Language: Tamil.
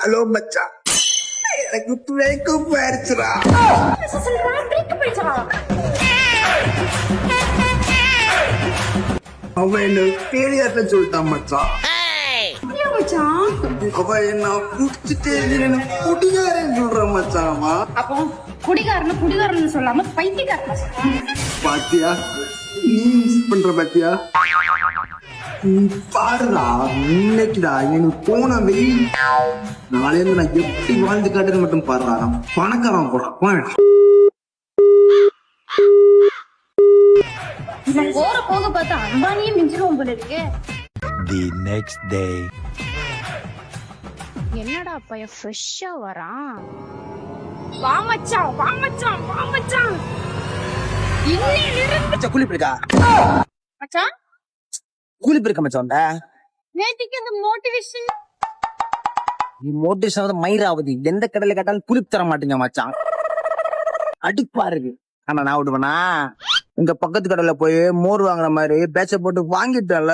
ஹலோ மச்சான், எனக்கு பிரேக்கப் ஆயிடுச்சுடா. அவன் என்ன ஃபெயிலியர்னு சொல்லிட்டான் மச்சான். அவன் என்ன குடிச்சிட்டே என்ன குடிகாரன்னு சொல்றான் மச்சான். அவன் அப்போ குடிகாரன்னு சொல்லாம பைத்தியக்காரன் பாத்தியா, நீ மிஸ் பண்ற பாத்தியா? நீ பாருடா, இன்னைக்குடா எனக்கு போன வெயில் நாளையில நான் எப்படி வாழ்ந்து காட்டுன்னு மட்டும் பாருடா. நான் பணக்காரன் போடுறான். போற போக பார்த்தா அம்பானியே மிஞ்சிரும் போல இருக்கு. The next day. என்னடா பையன் ஃப்ரெஷ்ஷா வரான். வா மச்சான், வா மச்சான், வா மச்சான். இன்னிலிருந்து கூலி போயிருக்கா மச்சான், கூலி போயிருக்க மச்சான். நேத்திக்கு அந்த மோட்டிவேஷன் நீ மோட்டிவேஷன் வந்து மயிராவது எந்த கடையில கேட்டாலும் புளிப்பு தர மாட்டீங்க மச்சான். அடுப்பா இருக்கு. ஆனா நான் விடுவேனா, உங்க பக்கத்து கடையில போய் மோர் வாங்குற மாதிரி பேச்ச போட்டு வாங்கிட்டல.